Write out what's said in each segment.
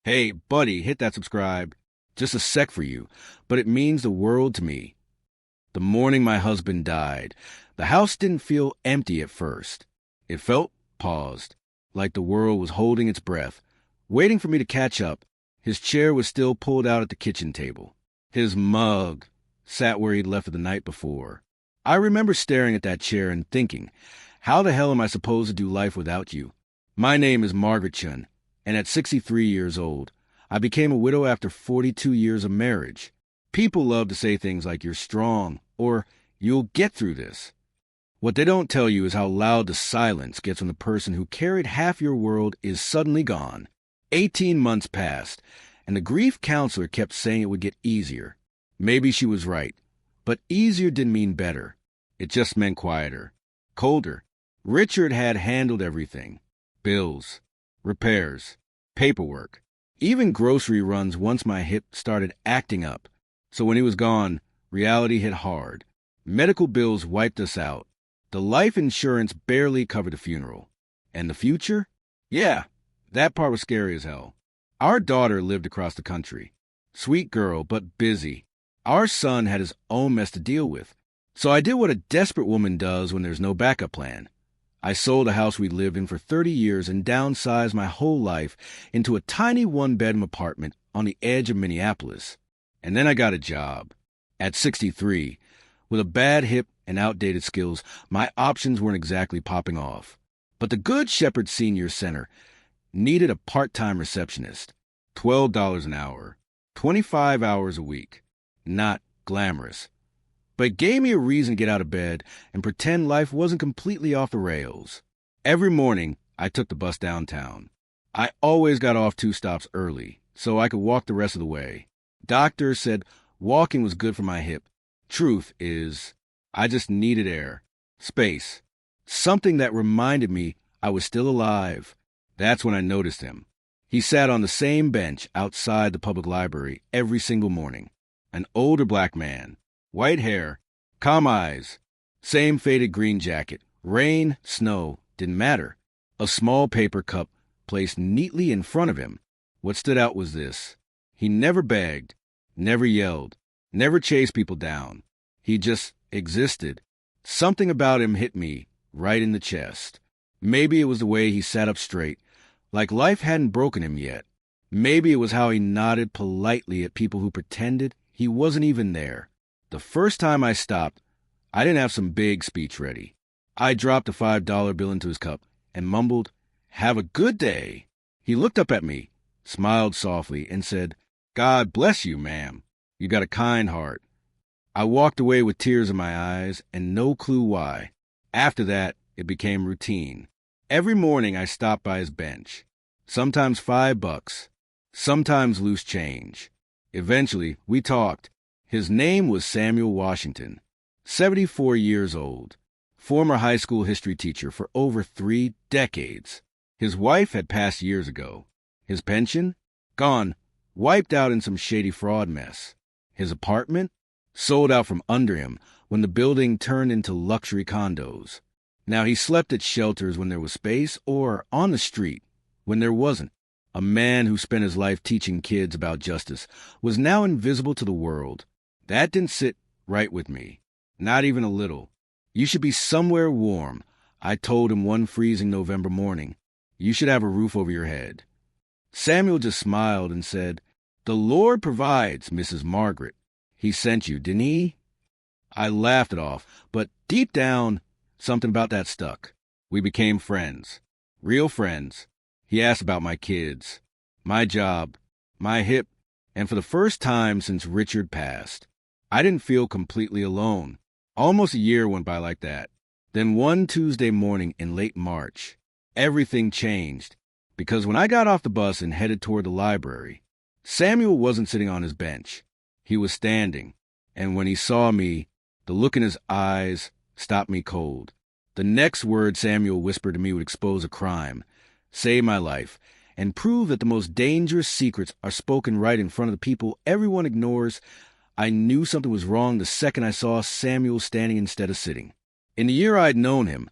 Hey, buddy, hit that subscribe. Just a sec for you, but it means the world to me. The morning my husband died, the house didn't feel empty at first. It felt paused, like the world was holding its breath, waiting for me to catch up. His chair was still pulled out at the kitchen table. His mug sat where he'd left it the night before. I remember staring at that chair and thinking, how the hell am I supposed to do life without you? My name is Margaret Chun, and at 63 years old, I became a widow after 42 years of marriage. People love to say things like you're strong or you'll get through this. What they don't tell you is how loud the silence gets when the person who carried half your world is suddenly gone. 18 months passed, and the grief counselor kept saying it would get easier. Maybe she was right, but easier didn't mean better. It just meant quieter, colder. Richard had handled everything. Bills, repairs, paperwork, even grocery runs once my hip started acting up. So when he was gone, reality hit hard. Medical bills wiped us out. The life insurance barely covered the funeral. And the future? Yeah, that part was scary as hell. Our daughter lived across the country. Sweet girl, but busy. Our son had his own mess to deal with. So I did what a desperate woman does when there's no backup plan. I sold a house we'd lived in for 30 years and downsized my whole life into a tiny one-bedroom apartment on the edge of Minneapolis. And then I got a job. At 63, with a bad hip and outdated skills, my options weren't exactly popping off. But the Good Shepherd Senior Center needed a part-time receptionist. $12 an hour, 25 hours a week. Not glamorous. But it gave me a reason to get out of bed and pretend life wasn't completely off the rails. Every morning, I took the bus downtown. I always got off 2 stops early, so I could walk the rest of the way. Doctors said walking was good for my hip. Truth is, I just needed air, space, something that reminded me I was still alive. That's when I noticed him. He sat on the same bench outside the public library every single morning. An older black man. White hair, calm eyes, same faded green jacket. Rain, snow, didn't matter. A small paper cup placed neatly in front of him. What stood out was this. He never begged, never yelled, never chased people down. He just existed. Something about him hit me right in the chest. Maybe it was the way he sat up straight, like life hadn't broken him yet. Maybe it was how he nodded politely at people who pretended he wasn't even there. The first time I stopped, I didn't have some big speech ready. I dropped a $5 bill into his cup and mumbled, "Have a good day." He looked up at me, smiled softly, and said, "God bless you, ma'am. You got a kind heart." I walked away with tears in my eyes and no clue why. After that, it became routine. Every morning I stopped by his bench. Sometimes $5, sometimes loose change. Eventually, we talked. His name was Samuel Washington, 74 years old, former high school history teacher for over 3 decades. His wife had passed years ago. His pension? Gone, wiped out in some shady fraud mess. His apartment? Sold out from under him when the building turned into luxury condos. Now he slept at shelters when there was space or on the street when there wasn't. A man who spent his life teaching kids about justice was now invisible to the world. That didn't sit right with me. Not even a little. You should be somewhere warm, I told him one freezing November morning. You should have a roof over your head. Samuel just smiled and said, "The Lord provides, Mrs. Margaret. He sent you, didn't he?" I laughed it off, but deep down, something about that stuck. We became friends. Real friends. He asked about my kids, my job, my hip, and for the first time since Richard passed, I didn't feel completely alone. Almost a year went by like that. Then one Tuesday morning in late March, everything changed, because when I got off the bus and headed toward the library, Samuel wasn't sitting on his bench. He was standing, and when he saw me, the look in his eyes stopped me cold. The next word Samuel whispered to me would expose a crime, save my life, and prove that the most dangerous secrets are spoken right in front of the people everyone ignores. I knew something was wrong the second I saw Samuel standing instead of sitting. In the year I'd known him,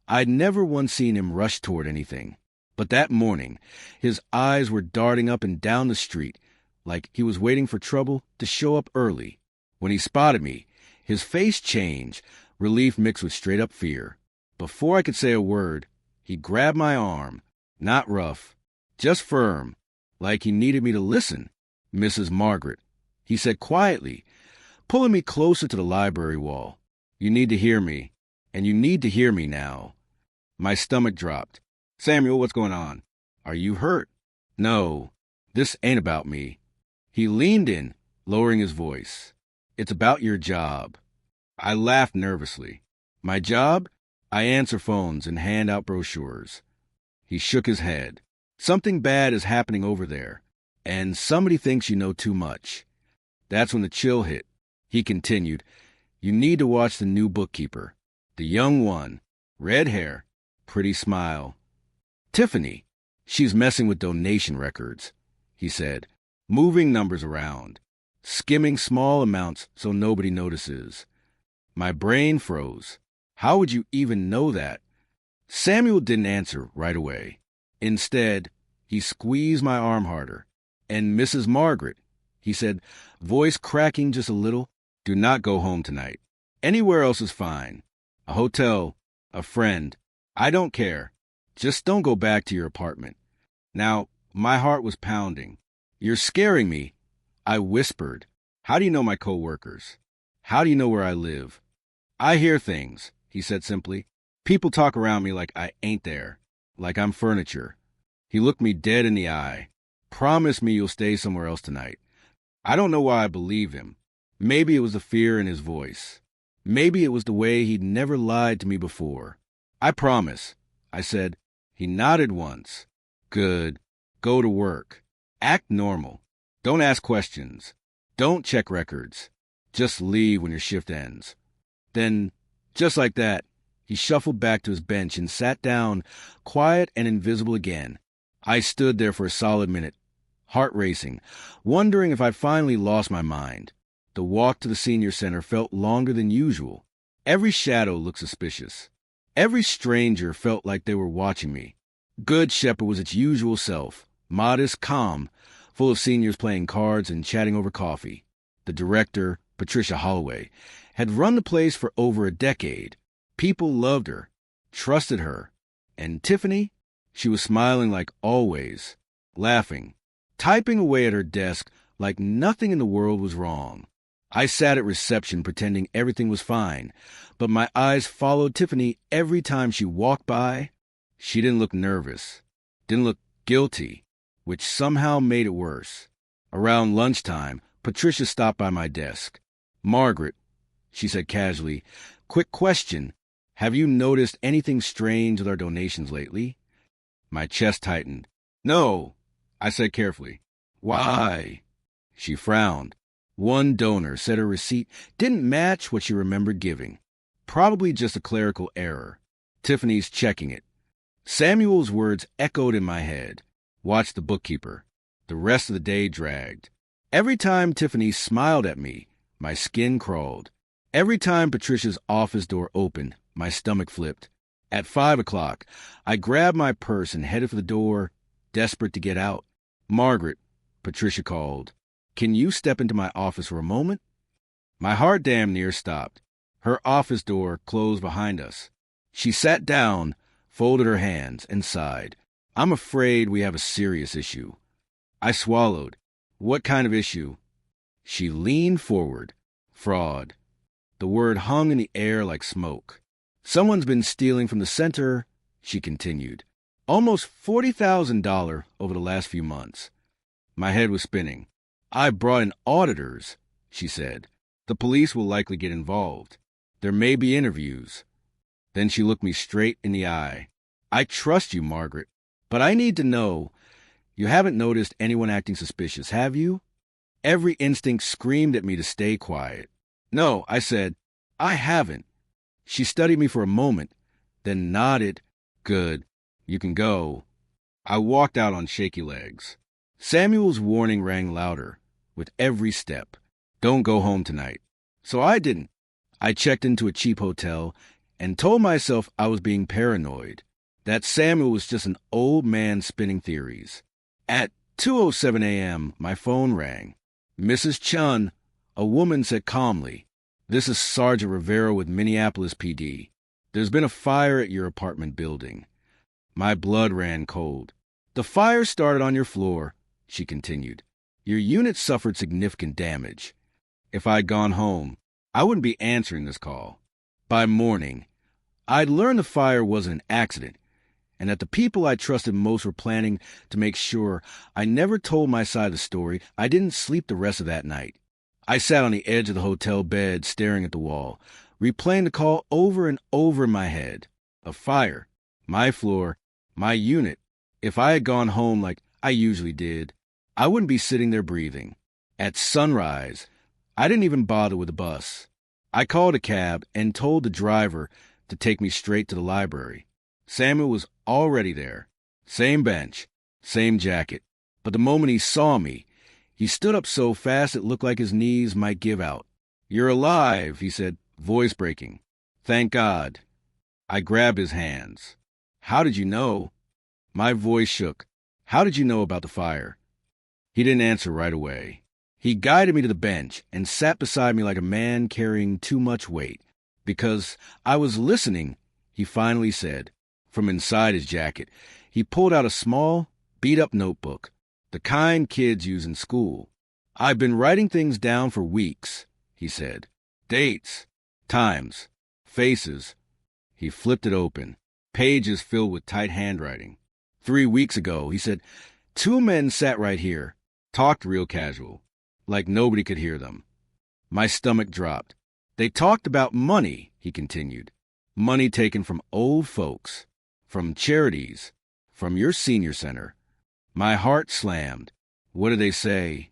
I'd never once seen him rush toward anything. But that morning, his eyes were darting up and down the street like he was waiting for trouble to show up early. When he spotted me, his face changed, relief mixed with straight-up fear. Before I could say a word, he grabbed my arm, not rough, just firm, like he needed me to listen. "Mrs. Margaret," he said quietly, pulling me closer to the library wall. "You need to hear me, and you need to hear me now." My stomach dropped. "Samuel, what's going on? Are you hurt?" "No, this ain't about me." He leaned in, lowering his voice. "It's about your job." I laughed nervously. "My job? I answer phones and hand out brochures." He shook his head. "Something bad is happening over there, and somebody thinks you know too much." That's when the chill hit. He continued, "You need to watch the new bookkeeper. The young one. Red hair. Pretty smile. Tiffany. She's messing with donation records," he said, moving numbers around, skimming small amounts so nobody notices. My brain froze. How would you even know that? Samuel didn't answer right away. Instead, he squeezed my arm harder. "And Mrs. Margaret," he said, voice cracking just a little, "do not go home tonight. Anywhere else is fine. A hotel, a friend. I don't care. Just don't go back to your apartment." Now, my heart was pounding. "You're scaring me," I whispered. "How do you know my coworkers? How do you know where I live?" "I hear things," he said simply. "People talk around me like I ain't there, like I'm furniture." He looked me dead in the eye. "Promise me you'll stay somewhere else tonight." I don't know why I believe him. Maybe it was the fear in his voice. Maybe it was the way he'd never lied to me before. "I promise," I said. He nodded once. "Good. Go to work. Act normal. Don't ask questions. Don't check records. Just leave when your shift ends." Then, just like that, he shuffled back to his bench and sat down, quiet and invisible again. I stood there for a solid minute, heart racing, wondering if I'd finally lost my mind. The walk to the senior center felt longer than usual. Every shadow looked suspicious. Every stranger felt like they were watching me. Good Shepherd was its usual self, modest, calm, full of seniors playing cards and chatting over coffee. The director, Patricia Holloway, had run the place for over a decade. People loved her, trusted her. And Tiffany? She was smiling like always, laughing, typing away at her desk like nothing in the world was wrong. I sat at reception pretending everything was fine, but my eyes followed Tiffany every time she walked by. She didn't look nervous, didn't look guilty, which somehow made it worse. Around lunchtime, Patricia stopped by my desk. "Margaret," she said casually, "quick question. Have you noticed anything strange with our donations lately?" My chest tightened. "No," I said carefully. "Why?" She frowned. One donor said her receipt didn't match what she remembered giving. Probably just a clerical error. Tiffany's checking it. Samuel's words echoed in my head. Watch the bookkeeper. The rest of the day dragged. Every time Tiffany smiled at me, my skin crawled. Every time Patricia's office door opened, my stomach flipped. At 5 o'clock, I grabbed my purse and headed for the door, desperate to get out. "Margaret," Patricia called, "can you step into my office for a moment?" My heart damn near stopped. Her office door closed behind us. She sat down, folded her hands, and sighed. "I'm afraid we have a serious issue." I swallowed. "What kind of issue?" She leaned forward. "Fraud." The word hung in the air like smoke. "Someone's been stealing from the center," she continued. "Almost $40,000 over the last few months." My head was spinning. "I brought in auditors," she said. "The police will likely get involved. There may be interviews." Then she looked me straight in the eye. "I trust you, Margaret, but I need to know. You haven't noticed anyone acting suspicious, have you?" Every instinct screamed at me to stay quiet. "No," I said. "I haven't." She studied me for a moment, then nodded. "Good. You can go." I walked out on shaky legs. Samuel's warning rang louder with every step. "Don't go home tonight." So I didn't. I checked into a cheap hotel and told myself I was being paranoid. that Samuel was just an old man spinning theories. At 2:07 a.m., my phone rang. Mrs. Chun, a woman said calmly, "This is Sergeant Rivera with Minneapolis PD. There's been a fire at your apartment building." My blood ran cold. "The fire started on your floor," she continued. "Your unit suffered significant damage. If I'd gone home, I wouldn't be answering this call." By morning, I'd learned the fire wasn't an accident, and that the people I trusted most were planning to make sure I never told my side of the story. I didn't sleep the rest of that night. I sat on the edge of the hotel bed, staring at the wall, replaying the call over and over in my head. A fire, my floor, my unit. If I had gone home like I usually did, I wouldn't be sitting there breathing. At sunrise, I didn't even bother with the bus. I called a cab and told the driver to take me straight to the library. Samuel was already there. Same bench, same jacket. But the moment he saw me, he stood up so fast it looked like his knees might give out. "You're alive," he said, voice breaking. "Thank God." I grabbed his hands. "How did you know?" My voice shook. "How did you know about the fire?" He didn't answer right away. He guided me to the bench and sat beside me like a man carrying too much weight. Because I was listening, he finally said, from inside his jacket, he pulled out a small, beat-up notebook, the kind kids use in school. "I've been writing things down for weeks," he said. "Dates, times, faces." He flipped it open, pages filled with tight handwriting. 3 weeks ago, he said, 2 men sat right here, talked real casual, like nobody could hear them. My stomach dropped. "They talked about money," he continued. "Money taken from old folks, from charities, from your senior center." My heart slammed. What did they say?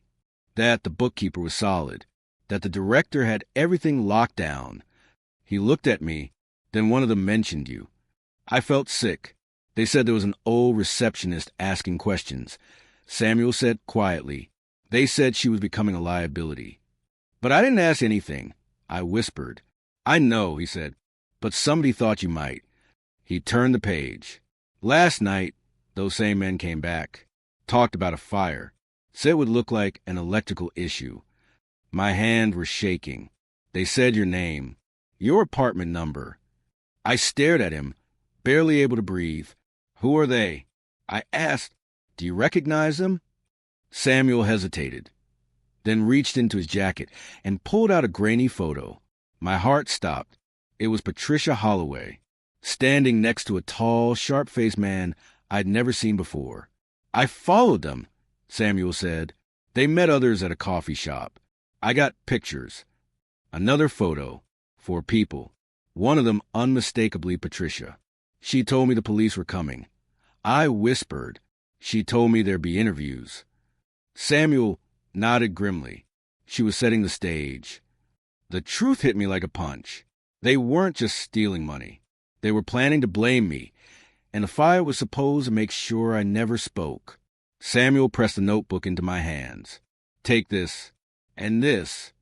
That the bookkeeper was solid, that the director had everything locked down. He looked at me, then one of them mentioned you. I felt sick. They said there was an old receptionist asking questions. Samuel said quietly, "They said she was becoming a liability." But I didn't ask anything. I whispered. "I know," he said, "but somebody thought you might." He turned the page. Last night, those same men came back, talked about a fire, said it would look like an electrical issue. My hands were shaking. They said your name, your apartment number. I stared at him, barely able to breathe. "Who are they?" I asked. "Do you recognize them?" Samuel hesitated, then reached into his jacket and pulled out a grainy photo. My heart stopped. It was Patricia Holloway, standing next to a tall, sharp-faced man I'd never seen before. "I followed them," Samuel said. "They met others at a coffee shop. I got pictures." Another photo. 4 people. One of them unmistakably Patricia. She told me the police were coming. I whispered. She told me there'd be interviews. Samuel nodded grimly. She was setting the stage. The truth hit me like a punch. They weren't just stealing money. They were planning to blame me, and the fire was supposed to make sure I never spoke. Samuel pressed the notebook into my hands. "Take this, and this."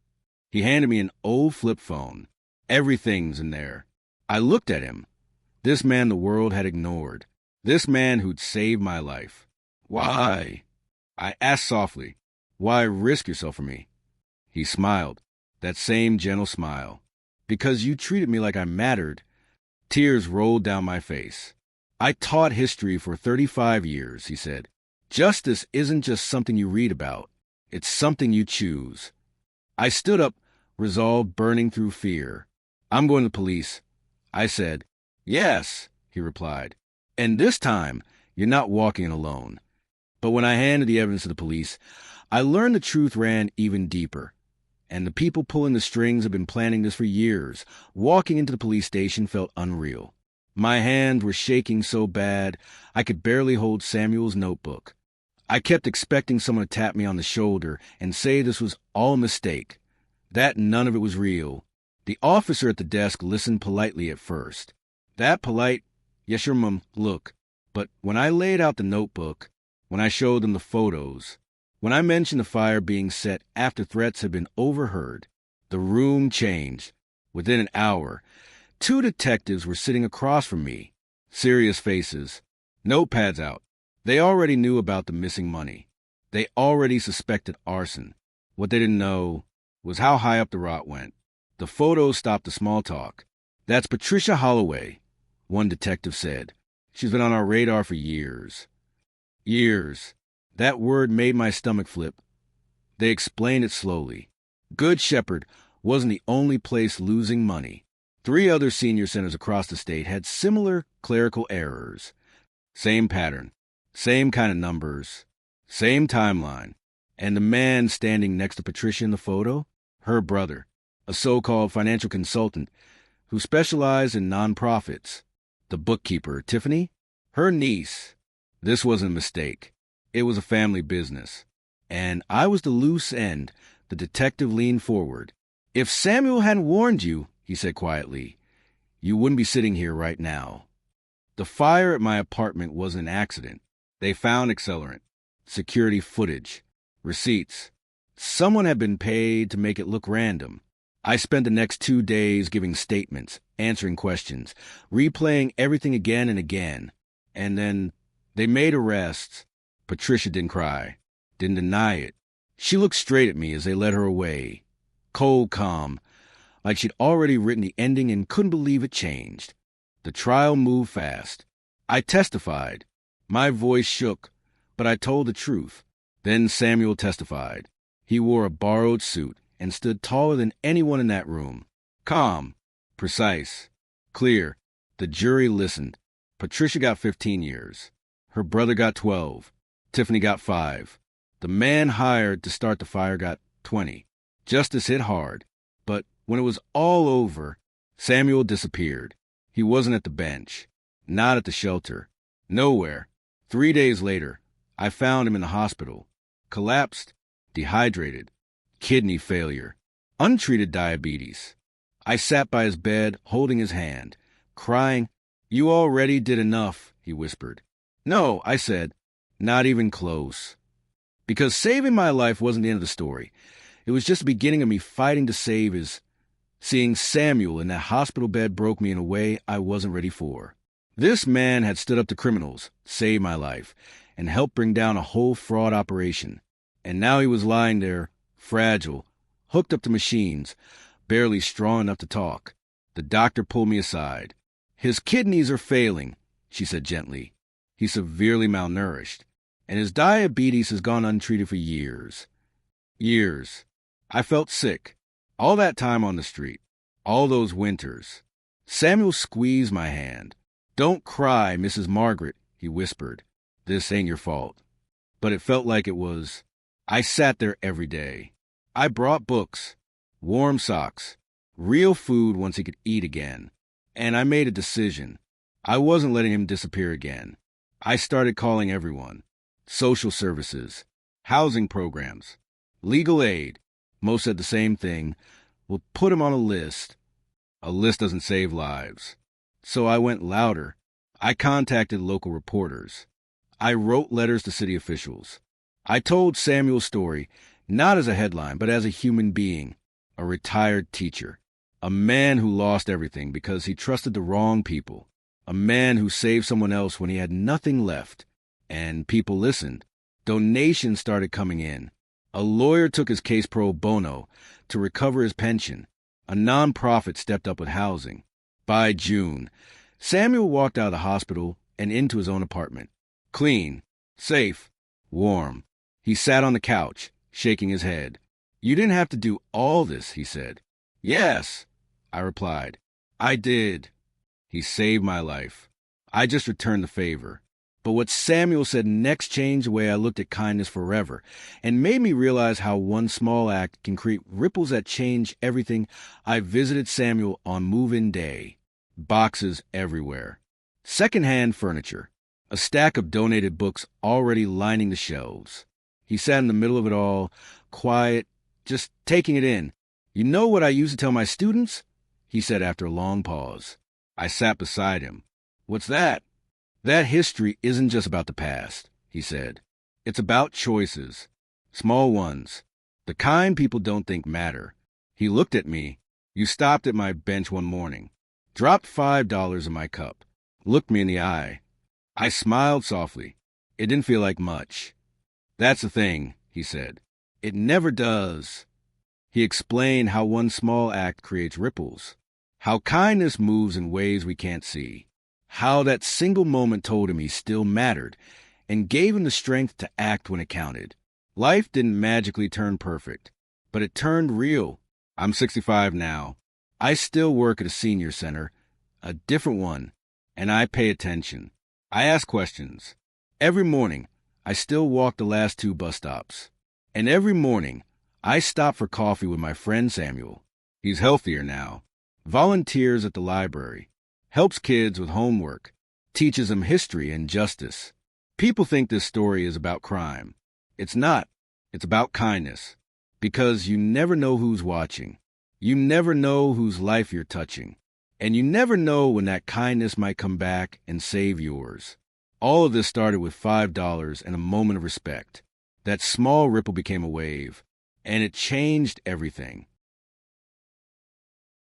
He handed me an old flip phone. Everything's in there. I looked at him. This man the world had ignored. This man who'd saved my life. "Why?" I asked softly. "Why risk yourself for me?" He smiled, that same gentle smile. "Because you treated me like I mattered." Tears rolled down my face. "I taught history for 35 years, he said. "Justice isn't just something you read about. It's something you choose." I stood up, resolve burning through fear. "I'm going to the police." I said. "Yes," he replied. "And this time, you're not walking in alone." But when I handed the evidence to the police, I learned the truth ran even deeper. And the people pulling the strings had been planning this for years. Walking into the police station felt unreal. My hands were shaking so bad, I could barely hold Samuel's notebook. I kept expecting someone to tap me on the shoulder and say this was all a mistake, that none of it was real. The officer at the desk listened politely at first. That polite, "Yes, your mum," look. But when I laid out the notebook, when I showed them the photos, when I mentioned the fire being set after threats had been overheard, the room changed. Within an hour, 2 detectives were sitting across from me. Serious faces. Notepads out. They already knew about the missing money. They already suspected arson. What they didn't know was how high up the rot went. The photos stopped the small talk. "That's Patricia Holloway," one detective said. "She's been on our radar for years." Years. That word made my stomach flip. They explained it slowly. Good Shepherd wasn't the only place losing money. 3 other senior centers across the state had similar clerical errors. Same pattern, same kind of numbers, same timeline. And the man standing next to Patricia in the photo, her brother, a so-called financial consultant who specialized in nonprofits. The bookkeeper, Tiffany, her niece. This wasn't a mistake. It was a family business. And I was the loose end. The detective leaned forward. "If Samuel hadn't warned you," he said quietly, "you wouldn't be sitting here right now." The fire at my apartment was an accident. They found accelerant, security footage, receipts. Someone had been paid to make it look random. I spent the next 2 days giving statements, answering questions, replaying everything again and again. And then they made arrests. Patricia didn't cry, didn't deny it. She looked straight at me as they led her away. Cold calm, like she'd already written the ending and couldn't believe it changed. The trial moved fast. I testified. My voice shook, but I told the truth. Then Samuel testified. He wore a borrowed suit and stood taller than anyone in that room. Calm, precise, clear. The jury listened. Patricia got 15 years. Her brother got 12. Tiffany got 5. The man hired to start the fire got 20. Justice hit hard. But when it was all over, Samuel disappeared. He wasn't at the bench. Not at the shelter. Nowhere. 3 days later, I found him in the hospital. Collapsed, dehydrated, kidney failure, untreated diabetes. I sat by his bed, holding his hand, crying. "You already did enough," he whispered. "No," I said, "not even close." Because saving my life wasn't the end of the story. It was just the beginning of me fighting to save his. Seeing Samuel in that hospital bed broke me in a way I wasn't ready for. This man had stood up to criminals, saved my life, and helped bring down a whole fraud operation. And now he was lying there, fragile, hooked up to machines, barely strong enough to talk. The doctor pulled me aside. "His kidneys are failing," she said gently. "He's severely malnourished, and his diabetes has gone untreated for years." Years. I felt sick. All that time on the street. All those winters. Samuel squeezed my hand. "Don't cry, Mrs. Margaret," he whispered. "This ain't your fault." But it felt like it was. I sat there every day. I brought books, warm socks, real food once he could eat again. And I made a decision. I wasn't letting him disappear again. I started calling everyone. Social services, housing programs, legal aid. Most said the same thing. "We'll put him on a list." A list doesn't save lives. So I went louder. I contacted local reporters. I wrote letters to city officials. I told Samuel's story, not as a headline, but as a human being, a retired teacher, a man who lost everything because he trusted the wrong people, a man who saved someone else when he had nothing left. And people listened. Donations started coming in. A lawyer took his case pro bono to recover his pension. A nonprofit stepped up with housing. By June, Samuel walked out of the hospital and into his own apartment. Clean, safe, warm. He sat on the couch, shaking his head. "You didn't have to do all this," he said. "Yes," I replied. "I did." He saved my life. I just returned the favor. But what Samuel said next changed the way I looked at kindness forever and made me realize how one small act can create ripples that change everything. I visited Samuel on move-in day. Boxes everywhere. Secondhand furniture. A stack of donated books already lining the shelves. He sat in the middle of it all, quiet, just taking it in. "You know what I used to tell my students?" he said after a long pause. I sat beside him. "What's that?" "That history isn't just about the past," he said. "It's about choices. Small ones. The kind people don't think matter." He looked at me. "You stopped at my bench one morning, dropped $5 in my cup, looked me in the eye. I smiled softly. It didn't feel like much. That's the thing, he said. It never does. He explained how one small act creates ripples, how kindness moves in ways we can't see, how that single moment told him he still mattered and gave him the strength to act when it counted. Life didn't magically turn perfect, but it turned real. I'm 65 now. I still work at a senior center, a different one, and I pay attention. I ask questions. Every morning, I still walk the last 2 bus stops. And every morning, I stop for coffee with my friend Samuel. He's healthier now. Volunteers at the library. Helps kids with homework. Teaches them history and justice. People think this story is about crime. It's not. It's about kindness. Because you never know who's watching. You never know whose life you're touching. And you never know when that kindness might come back and save yours. All of this started with $5 and a moment of respect. That small ripple became a wave, and it changed everything.